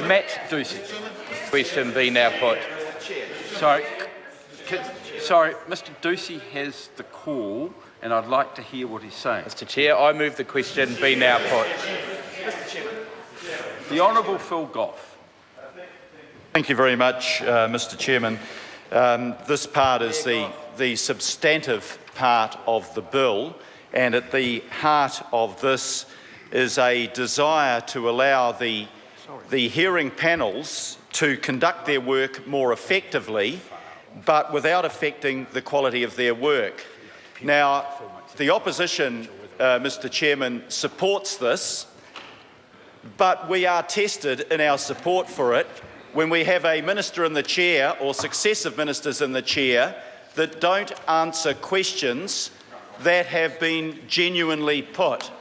Matt Ducey. Question be now put. Sorry, Mr. Ducey has the call, and I'd like to hear what he's saying. Mr. Chair, I move the question be now put. The Honourable Phil Goff. Thank you very much, Mr. Chairman. This part is the substantive part of the bill, and at the heart of this is a desire to allow the hearing panels to conduct their work more effectively, but without affecting the quality of their work. Now, the opposition, Mr. Chairman, supports this, but we are tested in our support for it when we have a minister in the chair or successive ministers in the chair that don't answer questions that have been genuinely put.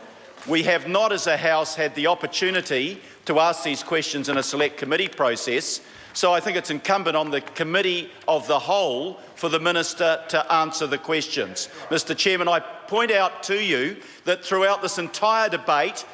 We have not, as a House, had the opportunity to ask these questions in a select committee process, so I think it's incumbent on the Committee of the Whole for the Minister to answer the questions. Mr. Chairman, I point out to you that throughout this entire debate,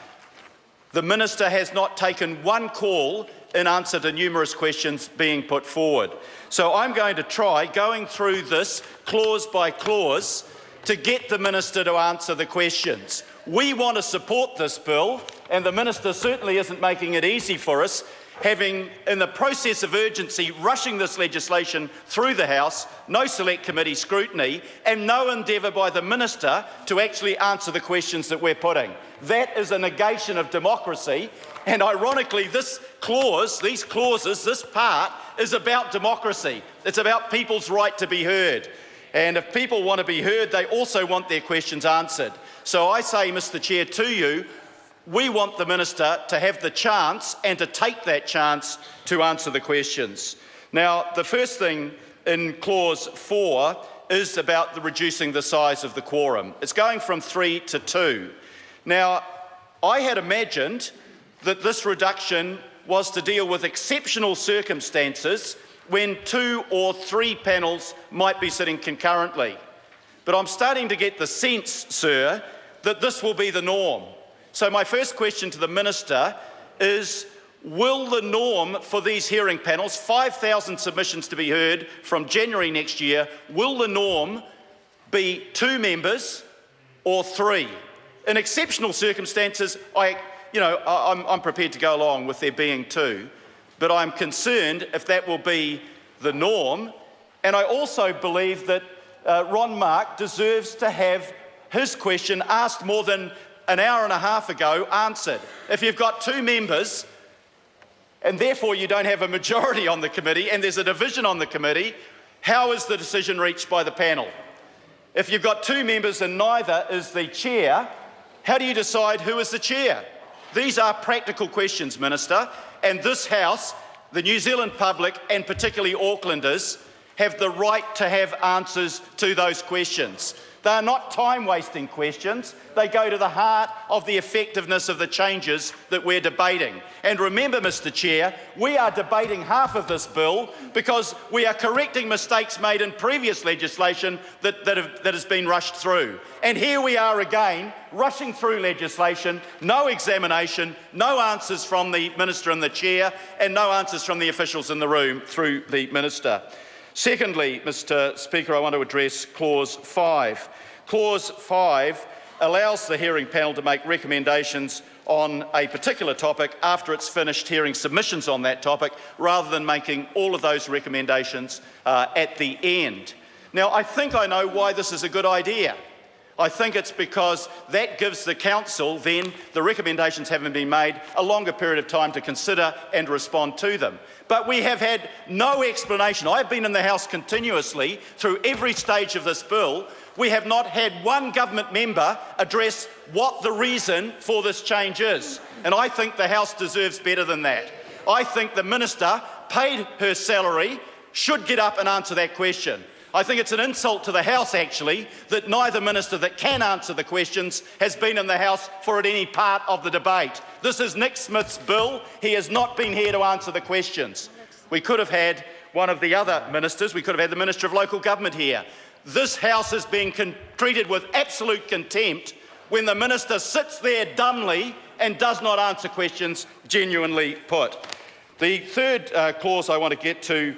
the Minister has not taken one call in answer to numerous questions being put forward. So I'm going to try, going through this clause by clause, to get the Minister to answer the questions. We want to support this bill, and the Minister certainly isn't making it easy for us, having, in the process of urgency, rushing this legislation through the House, no select committee scrutiny, and no endeavour by the Minister to actually answer the questions that we're putting. That is a negation of democracy, and ironically, these clauses, this part, is about democracy. It's about people's right to be heard. And if people want to be heard, they also want their questions answered. So I say, Mr. Chair, to you, we want the Minister to have the chance and to take that chance to answer the questions. Now, the first thing in Clause 4 is about reducing the size of the quorum. It's going from 3 to 2. Now, I had imagined that this reduction was to deal with exceptional circumstances when 2 or 3 panels might be sitting concurrently. But I'm starting to get the sense, sir, that this will be the norm. So my first question to the Minister is, will the norm for these hearing panels, 5,000 submissions to be heard from January next year, will the norm be 2 members or 3? In exceptional circumstances, I'm prepared to go along with there being 2, but I'm concerned if that will be the norm. And I also believe that Ron Mark deserves to have his question asked more than an hour and a half ago answered. If you've got 2 members and therefore you don't have a majority on the committee and there's a division on the committee, how is the decision reached by the panel? If you've got 2 members and neither is the chair, how do you decide who is the chair? These are practical questions, Minister, and this House, the New Zealand public and particularly Aucklanders, have the right to have answers to those questions. They are not time-wasting questions. They go to the heart of the effectiveness of the changes that we're debating. And remember, Mr. Chair, we are debating half of this bill because we are correcting mistakes made in previous legislation that has been rushed through. And here we are again, rushing through legislation, no examination, no answers from the Minister and the Chair, and no answers from the officials in the room through the Minister. Secondly, Mr. Speaker, I want to address Clause 5. Clause 5 allows the hearing panel to make recommendations on a particular topic after it's finished hearing submissions on that topic, rather than making all of those recommendations at the end. Now, I think I know why this is a good idea. I think it's because that gives the Council, then, the recommendations having been made, a longer period of time to consider and respond to them. But we have had no explanation. I've been in the House continuously through every stage of this bill. We have not had one government member address what the reason for this change is. And I think the House deserves better than that. I think the Minister, paid her salary, should get up and answer that question. I think it's an insult to the House, actually, that neither minister that can answer the questions has been in the House for any part of the debate. This is Nick Smith's bill. He has not been here to answer the questions. We could have had one of the other ministers. We could have had the Minister of Local Government here. This House is being treated with absolute contempt when the minister sits there dumbly and does not answer questions genuinely put. The third clause I want to get to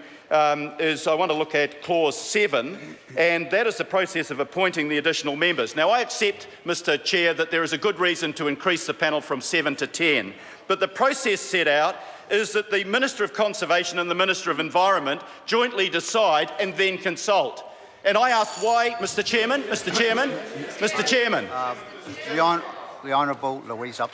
is I want to look at clause 7, and that is the process of appointing the additional members. Now, I accept, Mr Chair, that there is a good reason to increase the panel from 7 to 10, but the process set out is that the Minister of Conservation and the Minister of Environment jointly decide and then consult. And I ask why, Mr Chairman, Mr Chairman, Mr Chairman. The Honourable Louise